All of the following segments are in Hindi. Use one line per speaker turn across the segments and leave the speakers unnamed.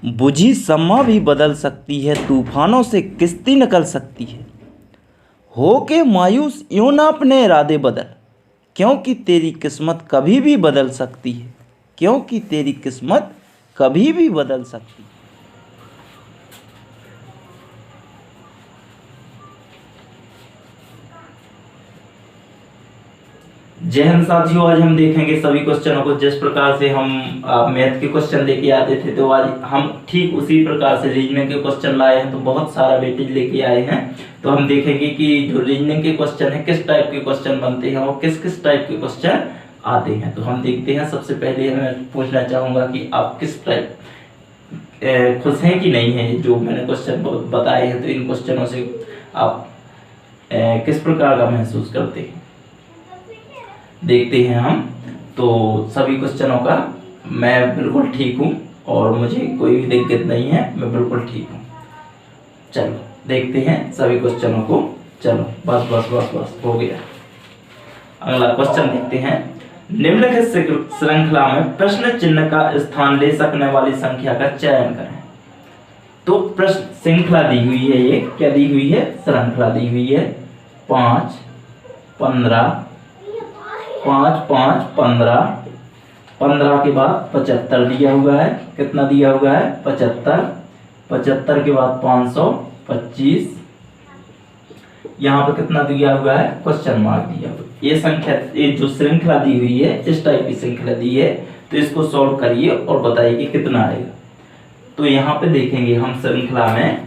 बुझी शम्मा भी बदल सकती है, तूफानों से किश्ती निकल सकती है। हो के मायूस यूं ना अपने इरादे बदल, क्योंकि तेरी किस्मत कभी भी बदल सकती है, क्योंकि तेरी किस्मत कभी भी बदल सकती है। जय हिंद साथियों, आज हम देखेंगे सभी क्वेश्चनों को। जिस प्रकार से हम मैथ के क्वेश्चन लेके आते थे, तो आज हम ठीक उसी प्रकार से रीजनिंग के क्वेश्चन लाए हैं। तो बहुत सारा वेटेज लेके आए हैं। तो हम देखेंगे कि जो रीजनिंग के क्वेश्चन है किस टाइप के क्वेश्चन बनते हैं और किस किस टाइप के क्वेश्चन आते हैं। तो हम देखते हैं। सबसे पहले मैं पूछना चाहूंगा कि आप किस टाइप खुश हैं कि नहीं है। जो मैंने क्वेश्चन बताए हैं, तो इन क्वेश्चनों से आप किस प्रकार का महसूस करते हैं, देखते हैं हम। तो सभी क्वेश्चनों का मैं बिल्कुल ठीक हूँ और मुझे कोई भी दिक्कत नहीं है, मैं बिल्कुल ठीक हूँ। चलो देखते हैं सभी क्वेश्चनों को। चलो बस बस बस बस हो गया। अगला क्वेश्चन देखते हैं। निम्नलिखित श्रृंखला में प्रश्न चिन्ह का स्थान ले सकने वाली संख्या का चयन करें। तो प्रश्न श्रृंखला दी हुई है, ये क्या दी हुई है, श्रृंखला दी हुई है। 5, 15, 5, 5, 15, 15 के बाद 75 दिया हुआ है। कितना दिया हुआ है, 75, 75 के बाद 525, यहाँ पे कितना दिया हुआ है, क्वेश्चन मार्क दिया हुआ है। ये संख्या, ये जो श्रृंखला दी हुई है, इस टाइप की श्रृंखला दी है। तो इसको सॉल्व करिए और बताइए कि कितना आएगा। तो यहाँ पे देखेंगे हम श्रृंखला में,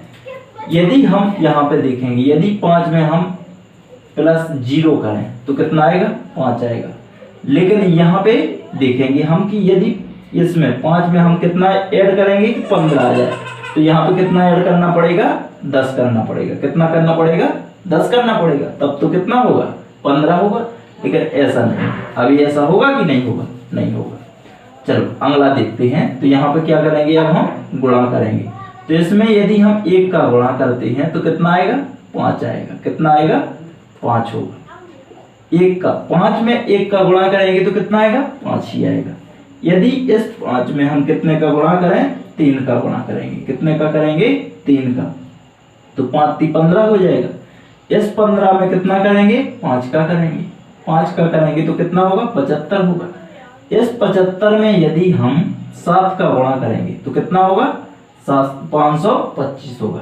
यदि हम यहाँ पे देखेंगे, यदि 5 में हम प्लस 0 करें तो कितना आएगा, 5 आएगा। लेकिन यहाँ पे देखेंगे हम कि यदि इसमें 5 में हम कितना ऐड करेंगे कि 15 आ जाए, तो यहाँ पे कितना ऐड करना पड़ेगा, 10 करना पड़ेगा। कितना करना पड़ेगा, 10 करना पड़ेगा। तब तो कितना होगा, 15 होगा। लेकिन ऐसा नहीं, अभी ऐसा होगा कि नहीं होगा, नहीं होगा। चलो अगला देखते हैं। तो यहाँ पे क्या करेंगे, अब हम गुणा करेंगे। तो इसमें यदि हम 1 का गुणा करते हैं तो कितना आएगा, 5 आएगा। कितना आएगा, 5 होगा। 1 का 5 में 1 का गुणा करेंगे तो कितना आएगा, 5 ही आएगा। यदि इस 5 में हम कितने का गुणा करें, 3 का गुणा करेंगे। कितने का करेंगे, 3 का। तो 5 3 15 हो जाएगा। इस 15 में कितना करेंगे, 5 का करेंगे। 5 का करेंगे तो कितना होगा, 75 होगा। इस 75 में यदि हम 7 का गुणा करेंगे तो कितना होगा, 525 होगा।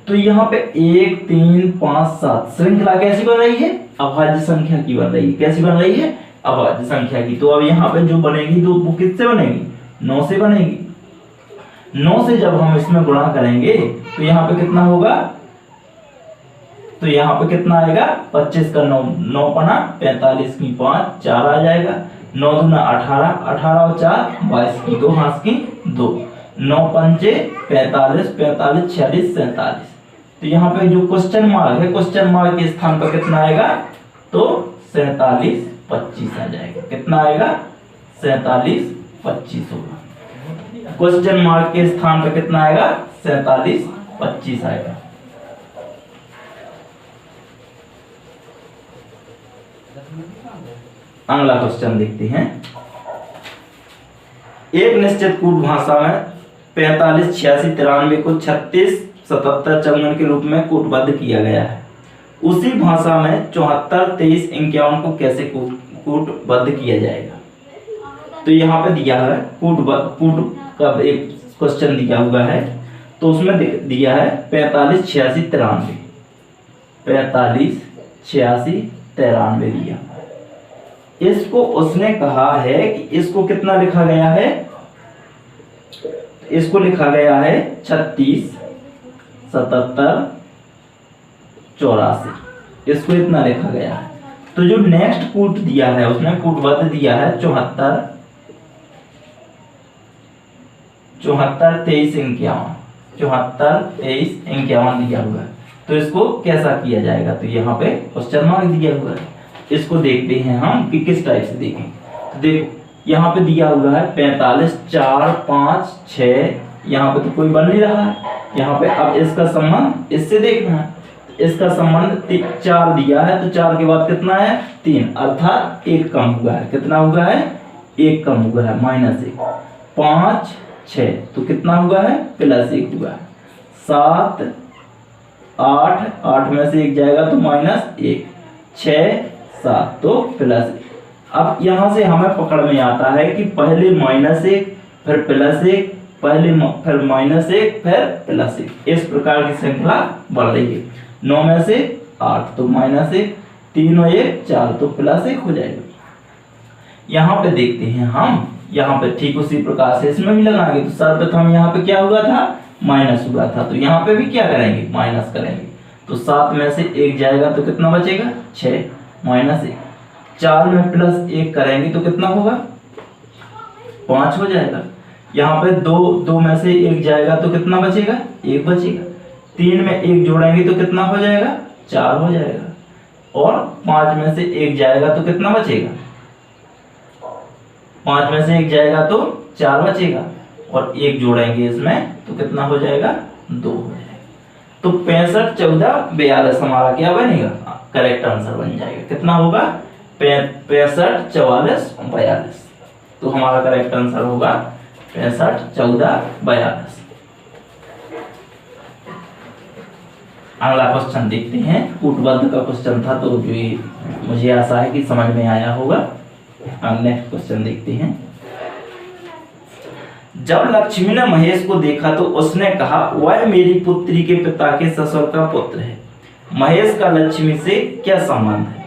तो यहाँ पे 1 3 5 7 श्रृंखला कैसी बन रही है, अभाज्य संख्या की बन रही है। कैसी बन रही है, अभाज्य संख्या की। तो अब यहाँ पे जो बनेगी तो वो किससे बनेगी, 9 से बनेगी। 9 से जब हम इसमें गुणा करेंगे तो यहाँ पे कितना होगा, तो यहाँ पे कितना आएगा, 25 का 9, 9 पना 45 की 5 4 आ जाएगा। 9 दूना 18, 18 और 4 22 की 2 हाथ की 2, 9 पंचे 45, 45 46 47। तो यहाँ पे जो क्वेश्चन मार्क है, क्वेश्चन मार्क के स्थान पर कितना आएगा, तो 47 25 आ जाएगा। कितना आएगा, 47 25 होगा। क्वेश्चन मार्क के स्थान पर कितना आएगा, 47 25 आएगा। अगला क्वेश्चन देखते हैं। एक निश्चित कूट भाषा में 45 86 93 को 36 77 54 के रूप में कूटबद्ध किया गया है। उसी भाषा में 74 23 51 को कैसे कूटबद्ध किया जाएगा। तो यहाँ पे दिया है कूट का एक क्वेश्चन दिया हुआ है। तो उसमें दिया है 45 86 93, 45 86 93 दिया। इसको उसने कहा है कि इसको कितना लिखा गया है, इसको लिखा गया है 36 77 84, इसको इतना लिखा गया है। तो जो नेक्स्ट कूट दिया है उसने कूटबद्ध दिया है 74 23 51, 74 23 51 दिया हुआ है। तो इसको कैसा किया जाएगा, तो यहाँ पे क्वेश्चन मार्क दिया हुआ है। इसको देखते हैं हम कि किस टाइप से देखेंगे। तो देखो यहाँ पे दिया हुआ है 45 4 5 6, यहाँ पे तो कोई बन नहीं रहा है। यहाँ पे अब इसका संबंध इससे देखना है। इसका संबंध 4 दिया है, तो 4 के बाद कितना है, 3, अर्थात 1 कम हुआ है। कितना हुआ है, 1 कम हुआ है, -1। 5 6, तो कितना हुआ है +1 हुआ है। 7 8, 8 में से 1 जाएगा तो -1, 6 7 तो +1। अब यहाँ से हमें पकड़ में आता है कि पहले -1 फिर +1, पहले फिर -1 फिर +1, इस प्रकार की श्रृंखला बढ़ रही है। 9 में से 8 तो -1, 3 और 1 4 तो +1 हो जाएगा। यहाँ पे देखते हैं हम, यहाँ पे ठीक उसी प्रकार से इसमें भी लगाएंगे। तो सर्वप्रथम यहाँ पे क्या हुआ था, माइनस हुआ था, तो यहाँ पे भी क्या करेंगे, माइनस करेंगे। तो 7 में से 1 जाएगा तो कितना बचेगा, 6 -1। 4 में +1 करेंगे तो कितना होगा, 5 हो जाएगा। यहाँ पे 2 में से 1 जाएगा तो कितना बचेगा, 1 बचेगा। 3 में 1 जोड़ेंगे तो कितना हो जाएगा, 4 हो जाएगा। और 5 में से 1 जाएगा तो कितना बचेगा, 5 में से 1 जाएगा तो 4 बचेगा। और 1 जोड़ेंगे इसमें तो कितना हो जाएगा, 2 हो जाएगा। तो 65 14 42 हमारा क्या बनेगा, करेक्ट आंसर बन जाएगा। कितना होगा, 65 44 42। तो हमारा करेक्ट आंसर होगा 65 14 42। अगला क्वेश्चन देखते हैं, कूटबद्ध का क्वेश्चन था, तो जो मुझे आशा है कि समझ में आया होगा। नेक्स्ट क्वेश्चन देखते हैं। जब लक्ष्मी ने महेश को देखा तो उसने कहा, वह मेरी पुत्री के पिता के ससुर का पुत्र है। महेश का लक्ष्मी से क्या संबंध है।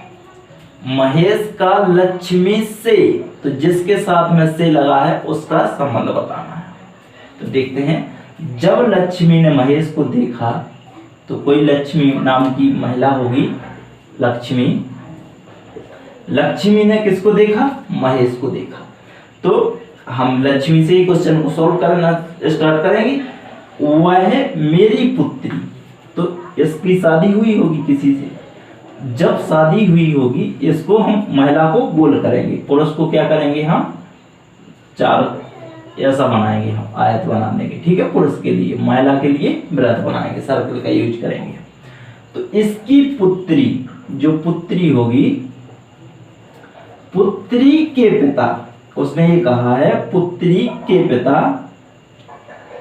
महेश का लक्ष्मी से, तो जिसके साथ में से लगा है उसका संबंध बताना है। तो देखते हैं, जब लक्ष्मी ने महेश को देखा, तो कोई लक्ष्मी नाम की महिला होगी, लक्ष्मी। लक्ष्मी ने किसको देखा, महेश को देखा। तो हम लक्ष्मी से ही क्वेश्चन को सॉल्व करना स्टार्ट करेंगे। वह है मेरी पुत्री, तो इसकी शादी हुई होगी किसी से। जब शादी हुई होगी, इसको हम महिला को गोल करेंगे, पुरुष को क्या करेंगे, हम 4 ऐसा बनाएंगे, हम आयत बना देंगे, ठीक है। पुरुष के लिए, महिला के लिए वृत्त बनाएंगे, सर्कल का यूज करेंगे। तो इसकी पुत्री, जो पुत्री होगी, पुत्री के पिता, उसने ये कहा है पुत्री के पिता,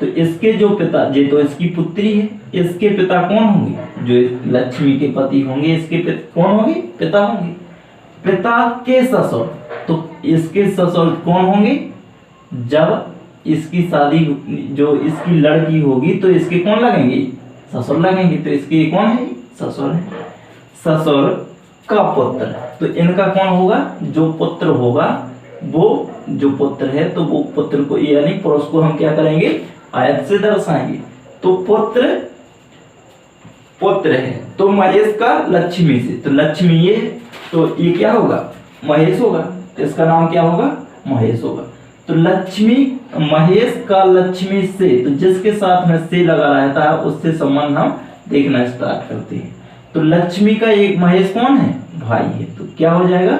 तो इसके जो पिता, ये तो इसकी पुत्री है, इसके पिता कौन होंगे, जो लक्ष्मी के पति होंगे, इसके कौन होंगे, पिता होंगे। पिता के ससुर, तो इसके ससुर कौन होंगे, जब इसकी शादी, जो इसकी लड़की होगी तो इसके कौन लगेंगे, ससुर लगेंगे। तो इसके कौन है, ससुर है। ससुर का पुत्र, तो इनका कौन होगा, जो पुत्र होगा, वो जो पुत्र है, तो वो पुत्र को यानी पुरुष को हम क्या करेंगे, आयत से दर्शाएंगे। तो पुत्र पुत्र है, तो महेश का लक्ष्मी से, तो लक्ष्मी ये है, तो ये क्या होगा, महेश होगा। इसका नाम क्या होगा, महेश होगा। तो लक्ष्मी, महेश का लक्ष्मी से, तो जिसके साथ में से लगा रहता है उससे संबंध हम देखना स्टार्ट करते हैं। तो लक्ष्मी का एक महेश कौन है, भाई है, तो क्या हो जाएगा,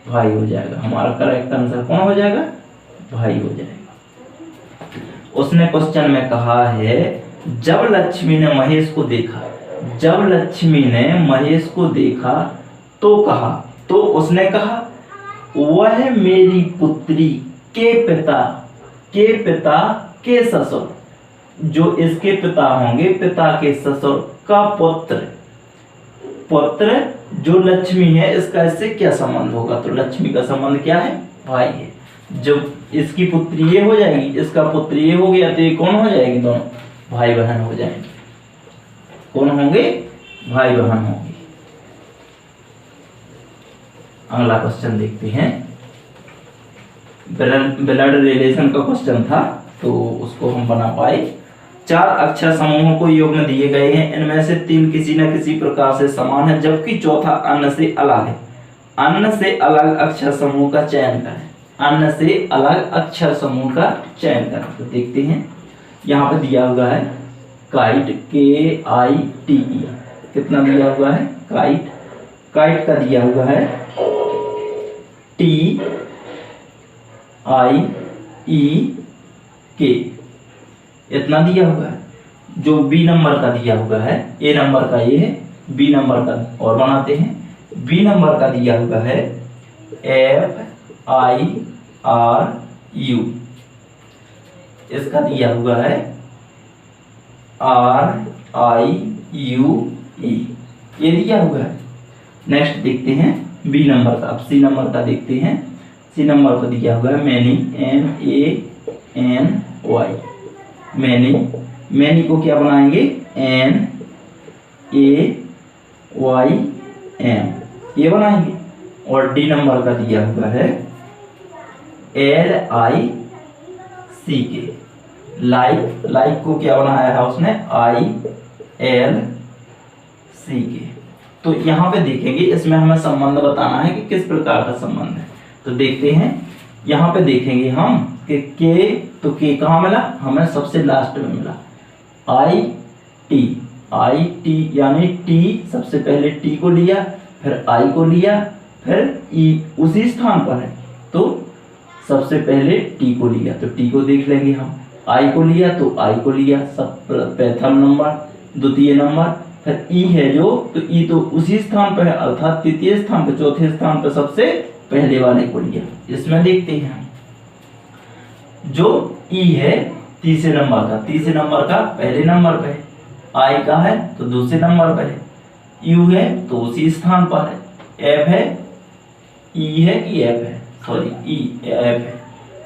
भाई हो जाएगा। हमारा करेक्ट आंसर कौन हो जाएगा, भाई हो जाएगा। उसने क्वेश्चन में कहा है, जब लक्ष्मी ने महेश को देखा, जब लक्ष्मी ने महेश को देखा तो कहा, तो उसने कहा, वह मेरी पुत्री के पिता, के पिता के ससुर, जो इसके पिता होंगे, पिता के ससुर का पुत्र, पुत्र जो लक्ष्मी है, इसका इससे क्या संबंध होगा। तो लक्ष्मी का संबंध क्या है, भाई है। जब इसकी पुत्री ये हो जाएगी, इसका पुत्र ये हो गया, तो ये कौन हो जाएगी, दोनों भाई बहन हो जाएंगे। कौन होंगे, भाई बहन होंगे। अगला क्वेश्चन देखते हैं, ब्लड रिलेशन का क्वेश्चन था, तो उसको हम बना पाए। 4 अक्षर समूहों को योग में दिए गए हैं, इनमें से 3 किसी न किसी प्रकार से समान है, जबकि चौथा अन्य से अलग है। अन्य से अलग अक्षर समूह का चयन करें। अन्य से अलग अक्षर समूह का चयन करें। तो देखते हैं, यहाँ पे दिया हुआ है काइट, KITE, कितना दिया हुआ है, काइट। काइट का दिया हुआ है TIEK, इतना दिया हुआ है। जो B नंबर का दिया हुआ है, A नंबर का ये है, B नंबर का और बनाते हैं। B नंबर का दिया हुआ है FIRU, इसका दिया हुआ है RIUE, ये दिया हुआ है। नेक्स्ट देखते हैं बी नंबर का। अब सी नंबर का देखते हैं। सी नंबर पर दिया हुआ है मैनी, MANY, मैनी। मैनी को क्या बनाएंगे, NAYM, ये बनाएंगे। और डी नंबर का दिया हुआ है LICK, लाइक। लाइक को क्या बनाया है उसने, ILCK। तो यहाँ पे देखेंगे, इसमें हमें संबंध बताना है कि किस प्रकार का संबंध है। तो देखते हैं, यहाँ पे देखेंगे हम कि के, तो के कहाँ मिला, हमें सबसे लास्ट में मिला। IT यानी टी, सबसे पहले टी को लिया, फिर आई को लिया, फिर ई उसी स्थान पर है, तो सबसे पहले टी को लिया, तो टी को देख लेंगे हम। आई को लिया तो आई को लिया, सब प्रथम नंबर, द्वितीय नंबर। फिर ई है जो, तो ई तो उसी स्थान पर है, अर्थात तृतीय स्थान पर, चौथे स्थान पर सबसे पहले वाले को लिया। इसमें देखते हैं हम, जो ई है तीसरे नंबर का, तीसरे नंबर का पहले नंबर पे है, आई का है तो दूसरे नंबर पे है, यू है तो उसी स्थान पर है, एफ है, ई है कि एफ है, सॉरी ई एफ है,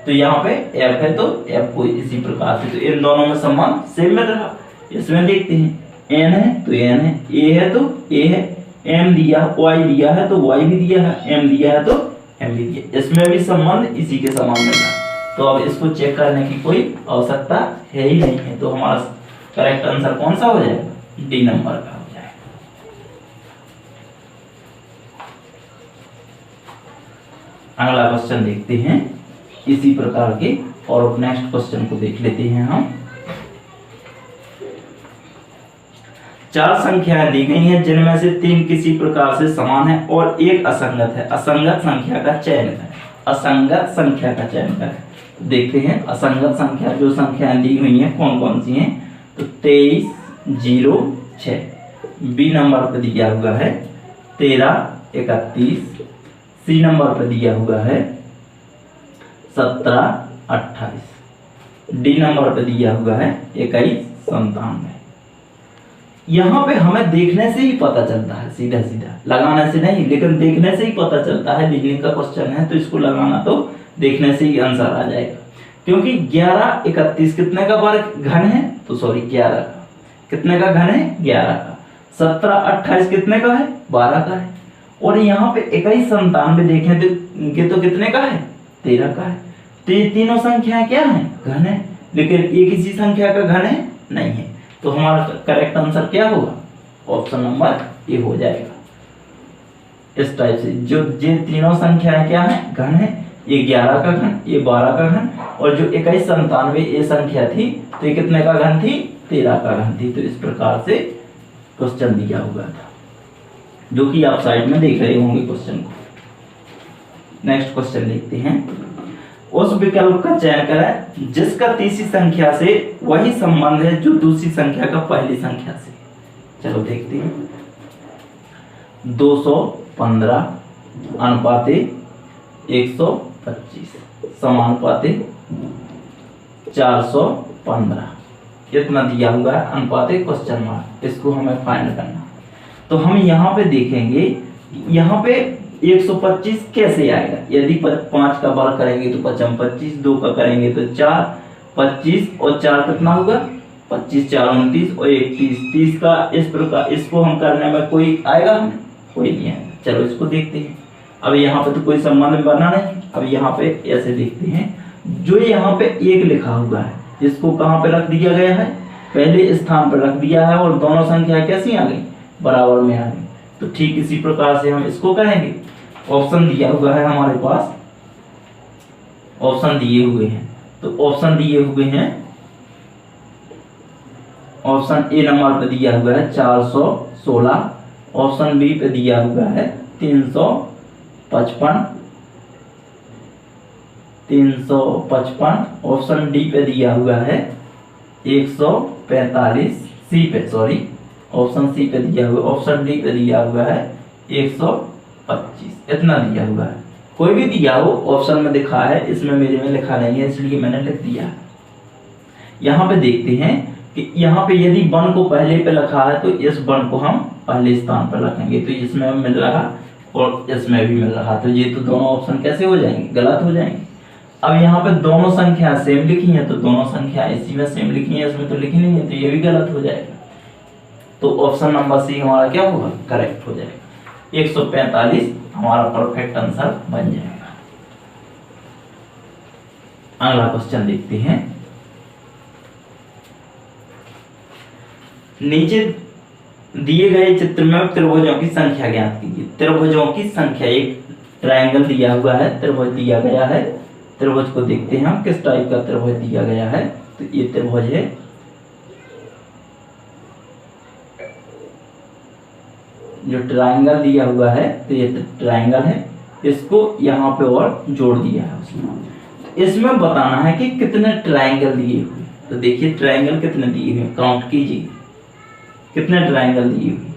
तो यहाँ पे एफ है तो एफ को इसी प्रकार से, तो इन दोनों में संबंध सेम मिल रहा। इसमें देखते हैं, एन है तो एन है, ए है तो ए है, एम दिया, वाई दिया है तो वाई भी दिया है, एम दिया है तो एम भी दिया, इसमें भी संबंध इसी के समान मिल रहा। तो अब इसको चेक करने की कोई आवश्यकता है ही नहीं है, तो हमारा करेक्ट आंसर कौन सा हो जाएगा, डी नंबर का हो जाएगा। अगला क्वेश्चन देखते हैं इसी प्रकार के, और नेक्स्ट क्वेश्चन को देख लेते हैं हम। 4 संख्याएं दी गई हैं जिनमें से 3 किसी प्रकार से समान है और एक असंगत है। असंगत संख्या का चयन करें। असंगत संख्या का चयन करें। देखते हैं असंगत संख्या, जो संख्याएं दी हुई हैं कौन कौन सी हैं, तो 23, 0, 6। बी नंबर पर दिया हुआ है 13, 31। सी नंबर पर दिया हुआ है 17, 28। डी नंबर पर दिया हुआ है 21, 97। यहाँ पे हमें देखने से ही पता चलता है, सीधा सीधा, लगाने से नहीं, लेकिन देखने से ही पता चलता है। रीजनिंग का क्वेश्चन है तो इसको लगाना तो देखने से ही आंसर आ जाएगा, क्योंकि 11, 31 कितने का वर्ग घन है, तो सॉरी 11 का, कितने का घन है 11 का। 17, 28 कितने का है, 12 का है। और यहाँ पे 21, 97 देखें तो ये तो कितने का है, 13 का है। तो ये तीनों संख्याएं क्या है, घन है, लेकिन ये किसी संख्या का घन है नहीं है। तो हमारा करेक्ट आंसर क्या होगा, ऑप्शन नंबर ए हो जाएगा। इस टाइप से जो जिन तीनों संख्याएं क्या है, घन है, ये 11 का घन, ये 12 का घन, और जो 21, 97 ये संख्या थी तो ये कितने का घन थी, 13 का घन थी। तो इस प्रकार से क्वेश्चन दिया हुआ था, जो कि आप साइड में देख रहे होंगे क्वेश्चन को। नेक्स्ट क्वेश्चन देखते हैं। उस विकल्प का चयन करें जिसका तीसरी संख्या से वही संबंध है जो दूसरी संख्या का पहली संख्या से। चलो देखते हैं। 215 अनुपाते 125 समानुपाते 415, इतना दिया हुआ है अनुपाते क्वेश्चन मार्क। इसको हमें फाइंड करना। तो हम यहाँ पे देखेंगे, यहाँ पे 125 कैसे आएगा। यदि 5 का वर्ग करेंगे तो 5 25, 2 का करेंगे तो 4, 25 और 4 कितना होगा, 25, 4 29 और 1 30। 30 का इस प्रकार, इसको हम करने में कोई आएगा हमें, कोई नहीं आएगा। चलो इसको देखते हैं। अब यहाँ पे तो कोई संबंध बना नहीं। अब यहाँ पे ऐसे देखते हैं, जो यहाँ पे 1 लिखा हुआ है, इसको कहाँ पे रख दिया गया है, पहले स्थान पर रख दिया है, और दोनों संख्या कैसी आ गई, बराबर में आ गई। तो ठीक इसी प्रकार से हम इसको करेंगे। ऑप्शन दिया हुआ है हमारे पास, ऑप्शन दिए हुए हैं, तो ऑप्शन दिए हुए हैं, ऑप्शन ए नंबर पे दिया हुआ है 416, ऑप्शन बी पे दिया हुआ है 355, ऑप्शन डी पे दिया हुआ है 145, सी पे सॉरी, ऑप्शन सी पे दिया हुआ, ऑप्शन डी पे दिया हुआ है 125, इतना दिया हुआ है। कोई भी दिया हो ऑप्शन में दिखा है, इसमें मेरे में लिखा नहीं है, इसलिए मैंने लिख दिया। यहाँ पे देखते हैं कि यहाँ पे यदि 1 को पहले पे रखा है तो इस 1 को हम पहले स्थान पर रखेंगे, तो इसमें मिल रहा और इसमें भी मिल रहा, तो ये तो दोनों ऑप्शन कैसे हो जाएंगे, गलत हो जाएंगे। अब यहाँ पे दोनों संख्या सेम लिखी है, तो दोनों संख्या इसी में सेम लिखी है, इसमें तो लिखी नहीं है, तो ये भी गलत हो जाएगा। तो ऑप्शन नंबर सी हमारा क्या होगा, करेक्ट हो जाएगा। 145 हमारा परफेक्ट आंसर बन जाएगा। अगला क्वेश्चन देखते हैं। नीचे दिए गए चित्र में त्रिभुजों की संख्या ज्ञात कीजिए। त्रिभुजों की संख्या, एक ट्रायंगल दिया हुआ है, त्रिभुज दिया गया है। त्रिभुज को देखते हैं हम किस टाइप का त्रिभुज दिया गया है। तो ये त्रिभुज है, जो ट्रायंगल दिया हुआ है, तो ये ट्रायंगल है, इसको यहाँ पे और जोड़ दिया है उसमें। इसमें बताना है कि कितने ट्रायंगल दिए हुए। तो देखिए ट्रायंगल कितने दिए हुए, काउंट कीजिए कितने ट्रायंगल दिए हुए।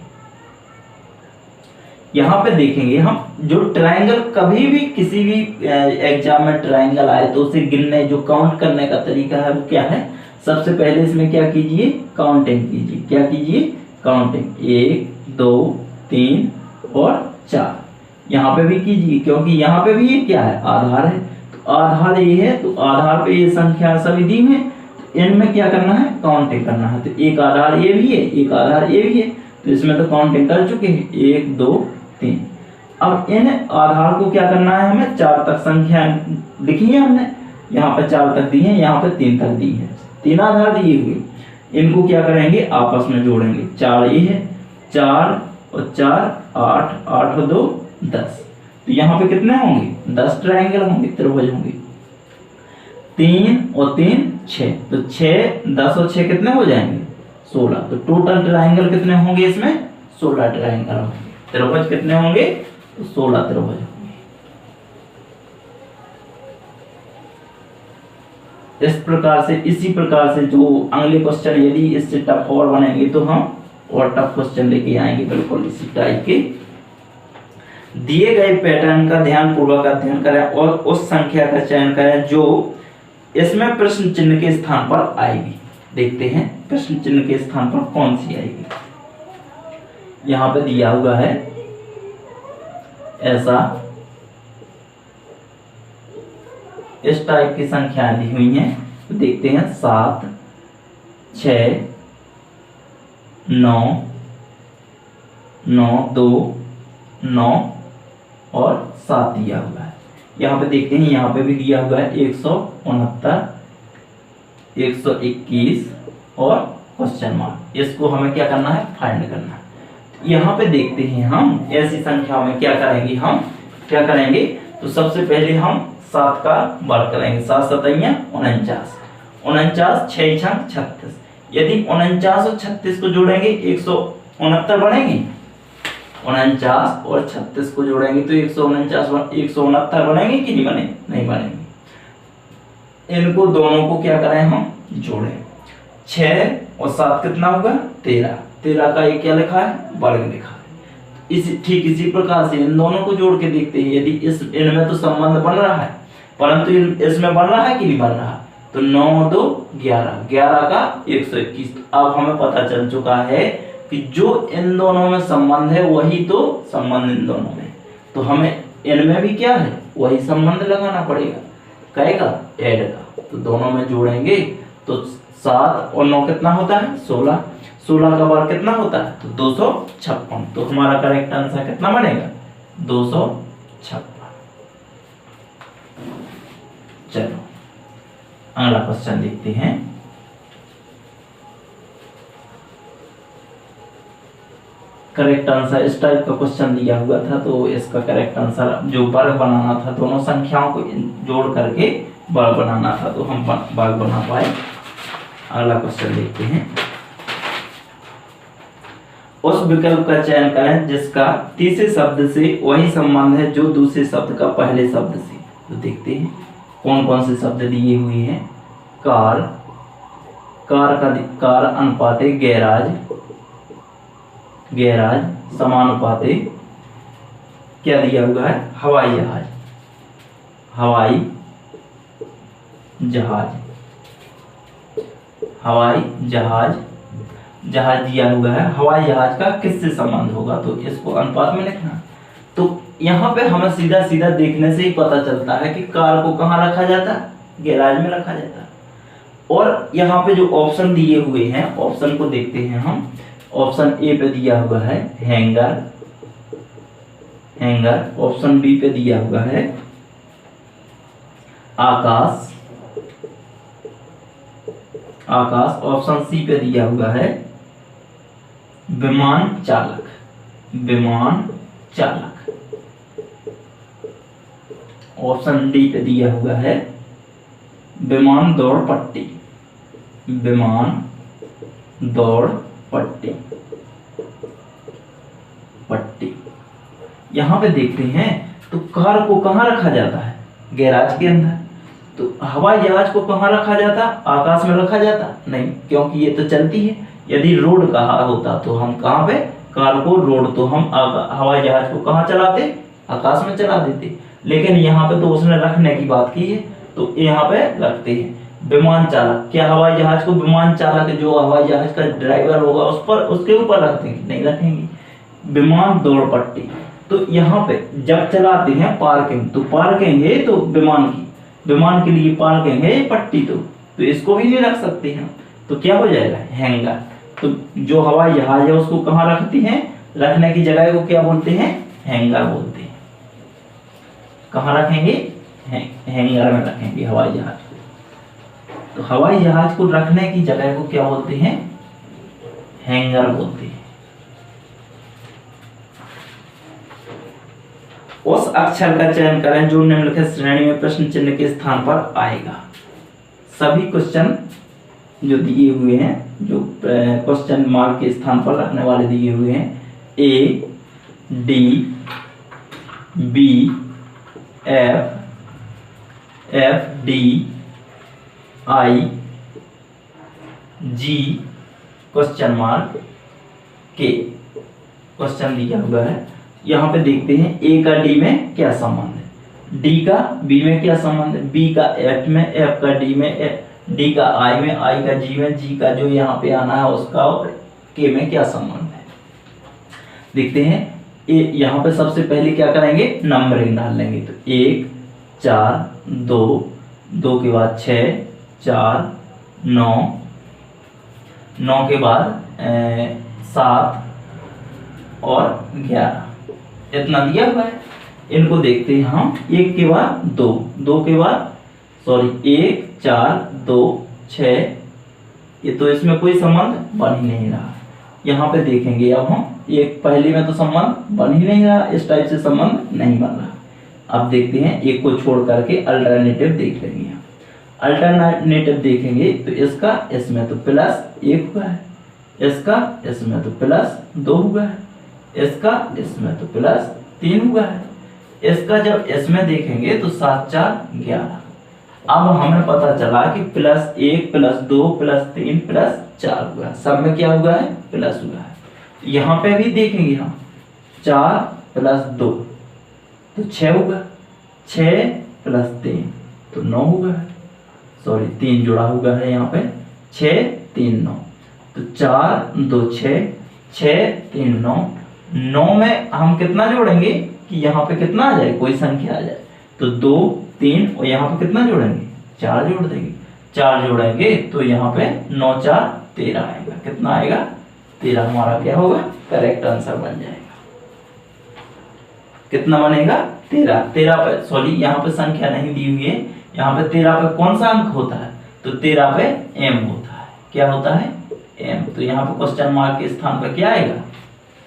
यहाँ पे देखेंगे हम, जो ट्रायंगल कभी भी किसी भी एग्जाम में ट्रायंगल आए तो उसे गिनने, जो काउंट करने का तरीका है वो क्या है, सबसे पहले इसमें क्या कीजिए, काउंटिंग कीजिए। क्या कीजिए, काउंटिंग। 1 2 3 और 4 यहाँ पे भी कीजिए, क्योंकि यहाँ पे भी ये क्या है, आधार है। तो आधार ये है, तो आधार पे ये संख्या सभी दी हुई है, इनमें क्या करना है, काउंटिंग करना है। तो एक आधार ये भी है, एक आधार ये भी है, तो इसमें तो काउंटिंग कर चुके हैं, 1 2 3। अब इन आधार को क्या करना है, हमें 4 तक संख्या लिखी है हमने, यहाँ पे 4 तक दी है, यहाँ पे 3 तक दी है, 3 आधार दिए हुए। इनको क्या करेंगे, आपस में जोड़ेंगे। 4 ये है, 4 और 4 8, 8 और 2 10। तो यहाँ पे कितने होंगे, 10 ट्रायंगल होंगे, त्रिभुज होंगे। 3 और 3 6, तो 6 10 और 6 कितने हो जाएंगे, 16। तो टोटल ट्रायंगल कितने होंगे इसमें, 16 ट्रायंगल होंगे। त्रिभुज कितने होंगे, तो 16 त्रिभुज होंगे। इस प्रकार से, इसी प्रकार से जो अगले क्वेश्चन यदि इससे टफ और बनेंगे तो हम और टफ क्वेश्चन लेके आएंगे, बिल्कुल इसी टाइप के। दिए गए पैटर्न का ध्यान पूर्वक अध्ययन करें और उस संख्या का चयन करें जो इसमें प्रश्न चिन्ह के स्थान पर आएगी। देखते हैं प्रश्न चिन्ह के स्थान पर कौन सी आएगी। यहाँ पे दिया हुआ है ऐसा, इस टाइप की संख्याएं दी हुई हैं। तो देखते हैं 7 6 9 9 2 9 और 7 दिया हुआ है। यहाँ पे देखते हैं, यहाँ पे भी दिया हुआ है 169 121 और क्वेश्चन मार्क। इसको हमें क्या करना है, फाइंड करना है। यहाँ पे देखते हैं हम ऐसी संख्या में क्या करेंगे, हम क्या करेंगे, तो सबसे पहले हम 7 का वर्ग करेंगे। 7 सतैया 49, 49 6 छंग 36। यदि 49 और 36 को जोड़ेंगे 169 बनेगी। 49 और 36 को जोड़ेंगे तो 169 बनेंगे कि नहीं बने, नहीं बनेंगे। इनको दोनों को क्या करें, हम जोड़ें। 6 और 7 कितना होगा, 13। 13 का ये क्या लिखा है, वर्ग लिखा है। ठीक इसी प्रकार से इन दोनों को जोड़ के देखते हैं। यदि इनमें तो संबंध बन रहा है, परंतु इसमें बन रहा है कि नहीं बन रहा। तो 9 2 11, 11 का 121। अब हमें पता चल चुका है कि जो इन दोनों में संबंध है वही तो संबंध इन दोनों में, तो हमें इनमें भी क्या है, वही संबंध लगाना पड़ेगा। कहेगा ऐड का, तो दोनों में जोड़ेंगे तो 7 और 9 कितना होता है, 16। 16 का वर्ग कितना होता है, तो 256। तो हमारा करेक्ट आंसर कितना बनेगा, 256। चलो अगला क्वेश्चन देखते हैं। करेक्ट आंसर, इस टाइप का क्वेश्चन दिया हुआ था, तो इसका करेक्ट आंसर जो वर्ग बनाना था, दोनों संख्याओं को जोड़ करके वर्ग बनाना था, तो हम वर्ग बना पाए। अगला क्वेश्चन देखते हैं। उस विकल्प का चयन करें जिसका तीसरे शब्द से वही संबंध है जो दूसरे शब्द का पहले शब्द से। तो देखते हैं कौन कौन से शब्द दिए हुए हैं। कार, कार अनुपाते गैराज, गैराज समानुपाते क्या दिया हुआ है, हवाई जहाज, हवाई जहाज। हवाई जहाज, जहाज दिया हुआ है, हवाई जहाज का किससे संबंध होगा, तो इसको अनुपात में लिखना। तो यहाँ पे हमें सीधा सीधा देखने से ही पता चलता है कि कार को कहाँ रखा जाता है, गैराज में रखा जाता है। और यहाँ पे जो ऑप्शन दिए हुए हैं, ऑप्शन को देखते हैं हम। ऑप्शन ए पे दिया हुआ है हैंगर, हैंगर। ऑप्शन बी पे दिया हुआ है आकाश, आकाश। ऑप्शन सी पे दिया हुआ है विमान चालक, विमान चालक। ऑप्शन डी पे दिया हुआ है विमान दौड़ पट्टी, विमान दौड़ पट्टी, पट्टी। यहां पे देखते हैं तो कार को कहां रखा जाता है, गैराज के अंदर। तो हवाई जहाज को कहां रखा जाता, आकाश में रखा जाता नहीं, क्योंकि ये तो चलती है। यदि रोड कहा होता तो हम कहां पे, कार को रोड तो हम हवाई जहाज को कहां चलाते, आकाश में चला देते। लेकिन यहाँ पे तो उसने रखने की बात की है, तो यहाँ पे रखते हैं विमान चालक। क्या हवाई जहाज को विमान चालक, जो हवाई जहाज का ड्राइवर होगा उस पर, उसके ऊपर रख देंगे, नहीं रखेंगे। विमान दौड़ पट्टी, तो यहाँ पे जब चलाते हैं पार्किंग, तो पार्किंग है तो विमान की, विमान के लिए पार्किंग है पट्टी, तो इसको भी नहीं रख सकते हैं। तो क्या हो जाएगा, हैंगर। तो जो हवाई जहाज है उसको कहाँ रखते हैं, रखने की जगह को क्या बोलते हैं, हैंगर बोलते हैं। कहाँ रखेंगे, हैंगर में रखेंगे हवाई जहाज को। तो हवाई जहाज को रखने की जगह को क्या बोलते हैं, हैंगर बोलते हैं। उस अक्षर का चयन करें जो निम्नलिखित श्रेणी में प्रश्न चिन्ह के स्थान पर आएगा। सभी क्वेश्चन जो दिए हुए हैं, जो क्वेश्चन मार्क के स्थान पर रखने वाले दिए हुए हैं, ए, डी, बी, एफ, डी, आई, जी, क्वेश्चन मार्क, के क्वेश्चन दिया हुआ है। यहाँ पे देखते हैं ए का डी में क्या संबंध है, डी का बी में क्या संबंध है, बी का एफ में, एफ का डी में, डी का आई में, आई का जी में, जी का जो यहाँ पे आना है उसका, और के में क्या संबंध है। देखते हैं यहाँ पे सबसे पहले क्या करेंगे, नंबरिंग डाल लेंगे। तो 1, 4, 2, 2 के बाद 6, 4, 9, 9 के बाद 7 और 11, इतना दिया हुआ है। इनको देखते हैं हम, 1 के बाद 2, 2 के बाद 1, 4, 2, 6, ये तो इसमें कोई संबंध बन ही नहीं रहा। यहाँ पे देखेंगे अब हम, एक पहले में तो संबंध बन ही नहीं रहा, इस टाइप से संबंध नहीं बन रहा। अब देखते हैं एक को छोड़ करके अल्टरनेटिव देख लेंगे। अल्टरनेटिव देखेंगे तो इसका इसमें तो +1 हुआ है, इसका इसमें तो +2 हुआ है, इसका इसमें तो +3 हुआ है, इसका जब इसमें देखेंगे तो 7, 4, 11। अब हमें पता चला कि +1, +2, +3, +4 हुआ है, सब में क्या हुआ है, प्लस हुआ है। यहाँ पे भी देखेंगे हम, 4 + 2 तो 6 हुआ, 6 + 3 तो 9 हुआ है, 3 जुड़ा हुआ है यहाँ पे, 6, 3, 9, तो 4, 2, 6, 6, 3, 9, 9 में हम कितना जोड़ेंगे कि यहाँ पे कितना आ जाए, कोई संख्या आ जाए, तो 2, 3 और यहाँ पे कितना जोड़ेंगे, 4 जोड़ देंगे। 4 जोड़ेंगे तो यहाँ पे 9, 4, 13 आएगा। कितना आएगा, 13 हमारा क्या होगा, करेक्ट आंसर बन जाएगा। कितना बनेगा, 13। 13 पे यहाँ पे संख्या नहीं दी हुई है, यहाँ पे 13 पे कौन सा अंक होता है, तो 13 पे m होता है। क्या होता है, m। तो यहाँ पे क्वेश्चन मार्क के स्थान पर क्या आएगा,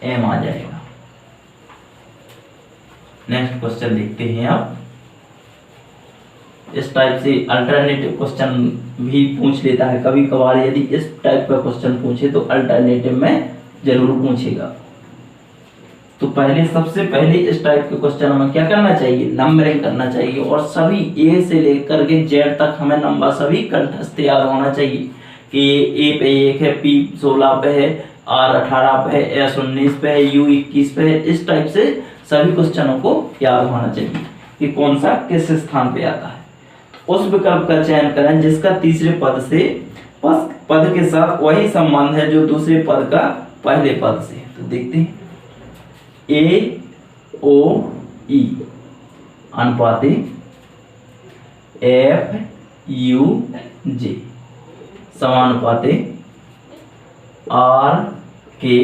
m आ जाएगा। नेक्स्ट क्वेश्चन देखते हैं। अब इस टाइप से अल्टरनेटिव क्वेश्चन भी पूछ लेता है कभी कभार, यदि इस टाइप का क्वेश्चन पूछे तो अल्टरनेटिव में जरूर पूछेगा। तो सबसे पहले इस टाइप के क्वेश्चन में क्या करना चाहिए, नंबरिंग करना चाहिए, और सभी ए से लेकर के जेड तक हमें नंबर सभी कंठस्थ याद होना चाहिए कि ए पे 1 है, पी 16 पे है, आर 18 पे है, एस 19 पे है, यू 21 पे है। इस टाइप से सभी क्वेश्चनों को याद होना चाहिए कि कौन सा किस स्थान पे आता है। उस विकल्प का चयन करें जिसका तीसरे पद से पद के साथ वही संबंध है जो दूसरे पद का पहले पद से है। तो देखते हैं ए ओ ई अनुपाते एफ यू जे समानुपाते आर के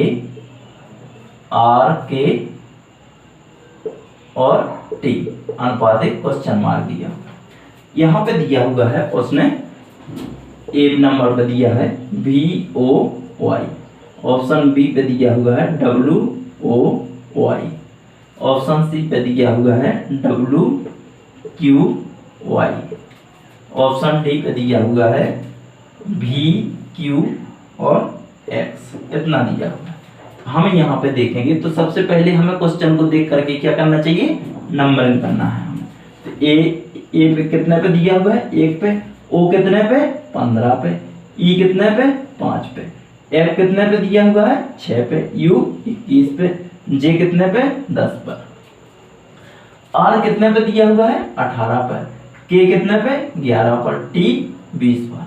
और टी अनुपाते क्वेश्चन मार्क दिया। यहाँ पे दिया हुआ है उसने एक नंबर पे दिया है V O Y, option B पे दिया हुआ है W O Y, option C पे दिया हुआ है W Q Y, option D पे दिया हुआ है वी क्यू और एक्स, इतना दिया हुआ है। हम यहाँ पे देखेंगे तो सबसे पहले हमें क्वेश्चन को देख करके क्या करना चाहिए, नंबरिंग करना है हमें। तो ए पे कितने पे दिया हुआ है, 1 पे, ओ कितने पे 15 पे, ई कितने पे 5 पे, एफ कितने पे दिया हुआ है 6 पे, यू 21 पे, जे कितने पे 10 पर, आर कितने पे दिया हुआ है 18 पर, के कितने पे 11 पर, टी 20 पर।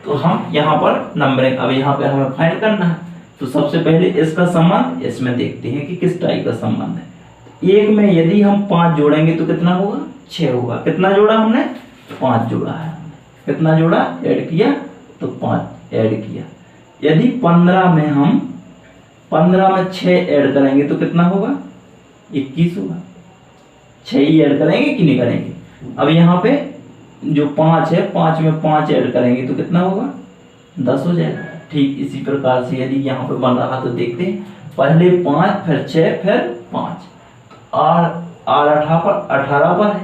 तो हम यहाँ पर नंबरिंग अब यहाँ पे हमें फाइंड करना है। तो सबसे पहले इसका संबंध इसमें देखते हैं कि किस टाइप का संबंध है। एक में यदि हम 5 जोड़ेंगे तो कितना होगा 6 होगा। कितना जोड़ा हमने 5 जोड़ा है। कितना जोड़ा ऐड किया तो 5 ऐड किया। यदि 15 में हम 15 में 6 ऐड करेंगे तो कितना होगा 21 होगा। 6 ही ऐड करेंगे कि नहीं करेंगे। अब यहाँ पे जो 5 है 5 में 5 ऐड करेंगे तो कितना होगा 10 हो जाएगा। ठीक इसी प्रकार से यदि यहाँ पे बन रहा तो देखते हैं पहले 5 फिर 6 फिर 5, आर 18 पर है।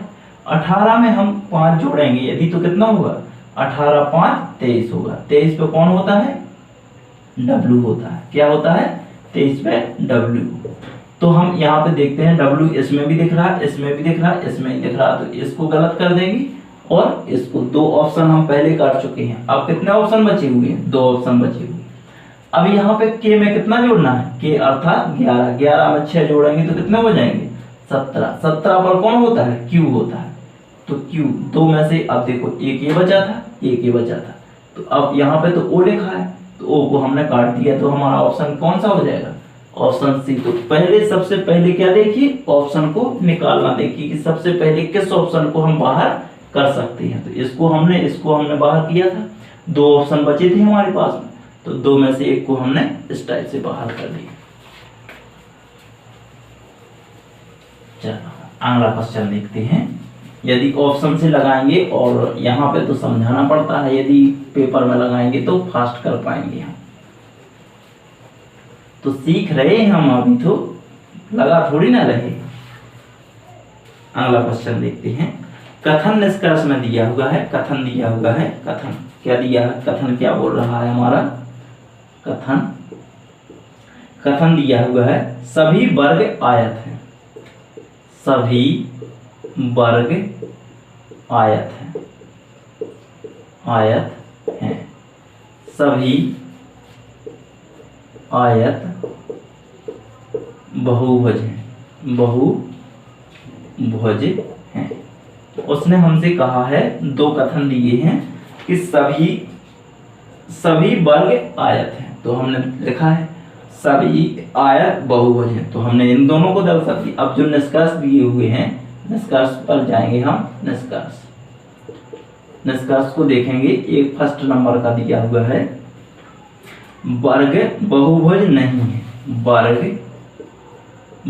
18 में हम 5 जोड़ेंगे यदि तो कितना होगा 18 5 23 होगा। 23 पे कौन होता है W होता है। क्या होता है 23 पे W। तो हम यहाँ पे देखते हैं W इसमें भी दिख रहा है, इसमें भी दिख रहा है, इसमें ही दिख रहा है। तो इसको गलत कर देंगे और इसको 2 ऑप्शन हम पहले काट चुके हैं। अब कितने ऑप्शन बचे हुए हैं 2 ऑप्शन बचे हुए। अब यहाँ पे के में कितना जोड़ना है के अर्थात 11। 11 में 6 जोड़ेंगे तो कितने हो जाएंगे 17। 17 पर कौन होता है Q होता है। तो Q 2 में से अब देखो एक ये बचा था, एक ये बचा था। तो अब यहाँ पे तो O लिखा है तो O को हमने काट दिया। तो हमारा ऑप्शन कौन सा हो जाएगा ऑप्शन सी। तो पहले सबसे पहले क्या देखिए ऑप्शन को निकालना देखिए कि सबसे पहले किस ऑप्शन को हम बाहर कर सकते हैं। तो इसको हमने बाहर किया था। 2 ऑप्शन बचे थे हमारे पास में तो 2 में से एक को हमने इस टाइप से बाहर कर दिया। चलो अगला क्वेश्चन देखते हैं। यदि ऑप्शन से लगाएंगे और यहाँ पे तो समझाना पड़ता है, यदि पेपर में लगाएंगे तो फास्ट कर पाएंगे हम। तो सीख रहे हैं हम अभी, तो लगा थोड़ी ना रहे। अगला क्वेश्चन देखते हैं। कथन निष्कर्ष में दिया हुआ है, कथन दिया हुआ है। कथन क्या दिया है, कथन क्या बोल रहा है हमारा कथन दिया हुआ है सभी वर्ग आयत हैं। सभी वर्ग आयत हैं। सभी आयत बहुभुज हैं। उसने हमसे कहा है 2 कथन दिए हैं कि सभी वर्ग आयत हैं। तो हमने लिखा है सभी आयत बहुभुज हैं। तो हमने इन दोनों को दर्शा दिया। अब जो निष्कर्ष दिए हुए हैं निष्कर्ष पर जाएंगे हम। निष्कर्ष को देखेंगे। एक फर्स्ट नंबर का दिया हुआ है वर्ग बहुभुज नहीं है। वर्ग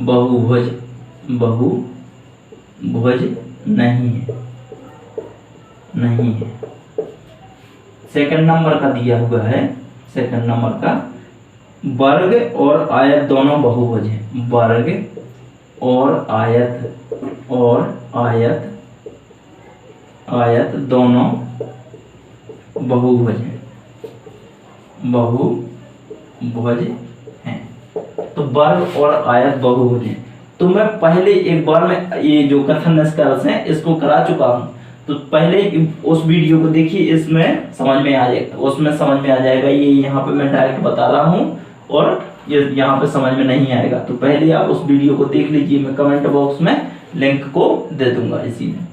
बहुभुज नहीं है। सेकंड नंबर का दिया हुआ है, सेकंड नंबर का वर्ग और आयत दोनों बहुभुज हैं। वर्ग और आयत दोनों बहुभुज हैं। तो वर्ग और आयत बहुभुज हैं। तो मैं पहले एक बार में ये जो कथन निष्कर्ष है इसको करा चुका हूँ। तो पहले उस वीडियो को देखिए, इसमें समझ में आ जाएगा, उसमें समझ में आ जाएगा। ये यहाँ पे मैं डायरेक्ट बता रहा हूँ और ये यहाँ पे समझ में नहीं आएगा। तो पहले आप उस वीडियो को देख लीजिए, मैं कमेंट बॉक्स में लिंक को दे दूंगा इसी में।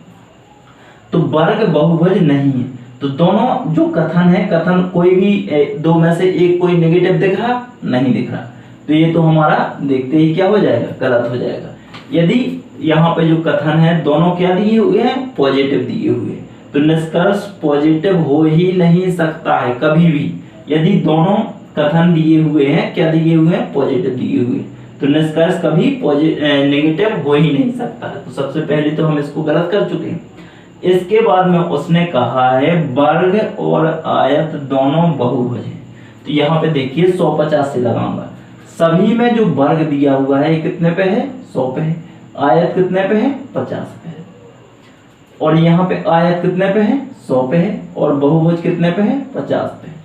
तो वर्ग बहुभुज नहीं है। तो दोनों जो कथन है, कथन कोई भी दो में से एक कोई नेगेटिव दिख रहा, नहीं दिख रहा, तो ये तो हमारा देखते ही क्या हो जाएगा, गलत हो जाएगा। यदि यहाँ पे जो कथन है दोनों क्या दिए हुए हैं, पॉजिटिव दिए हुए हैं, तो निष्कर्ष पॉजिटिव हो ही नहीं सकता है कभी भी। यदि दोनों कथन दिए हुए हैं, क्या दिए हुए हैं, पॉजिटिव दिए हुए, तो निष्कर्ष कभी नेगेटिव हो ही नहीं सकता है। तो सबसे पहले तो हम इसको गलत कर चुके हैं। इसके बाद में उसने कहा है वर्ग और आयत दोनों बहुभुज हैं। तो यहाँ पे देखिए 150 से लगाऊंगा। सभी में जो वर्ग दिया हुआ है ये कितने पे है, 100 पे है। आयत कितने पे है, 50 पे है। और यहाँ पे आयत कितने पे है, 100 पे है। और बहुभुज कितने पे है, 50 पे है।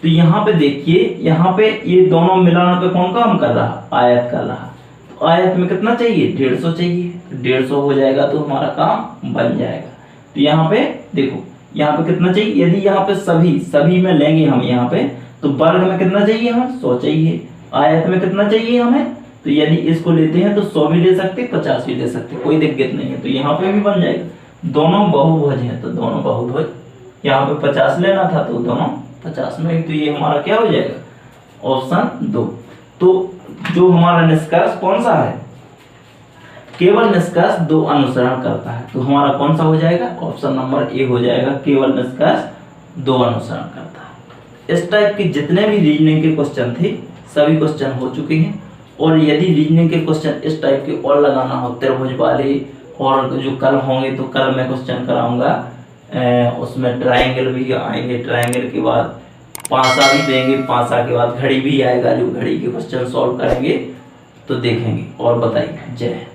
तो यहाँ पे देखिए, यहाँ पे ये दोनों मिलाने पे कौन काम कर रहा, आयत कर रहा। तो आयत में कितना चाहिए, 150 चाहिए। तो 150 हो जाएगा तो हमारा काम बन जाएगा। तो यहाँ पे देखो, यहाँ पे कितना चाहिए, यदि यहाँ पे सभी में लेंगे हम यहाँ पे, तो वर्ग में कितना चाहिए हमें, 100 चाहिए। आयत में कितना चाहिए हमें, तो यदि इसको लेते हैं तो 100 भी ले सकते, 50 भी ले सकते, कोई दिक्कत नहीं है। तो यहाँ पे भी बन जाएगा। दोनों बहुभुज हैं तो दोनों बहुभुज, यहाँ पे 50 लेना था तो दोनों 50 में, तो ये हमारा क्या हो जाएगा, ऑप्शन 2। तो जो हमारा निष्कर्ष कौन सा है, केवल निष्कर्ष 2 अनुसरण करता है, तो हमारा कौन सा हो जाएगा, ऑप्शन नंबर ए हो जाएगा, केवल निष्कर्ष 2 अनुसरण करता है। इस टाइप के जितने भी रीजनिंग के क्वेश्चन थे सभी क्वेश्चन हो चुके हैं। और यदि रीजनिंग के क्वेश्चन इस टाइप के और लगाना हो, त्रिभुज वाले, और जो कल होंगे तो कल मैं क्वेश्चन कराऊंगा, उसमें ट्रायंगल भी आएंगे, ट्रायंगल के बाद पासा भी देंगे, पासा के बाद घड़ी भी आएगा, जो घड़ी के क्वेश्चन सॉल्व करेंगे तो देखेंगे। और बताइए, जय।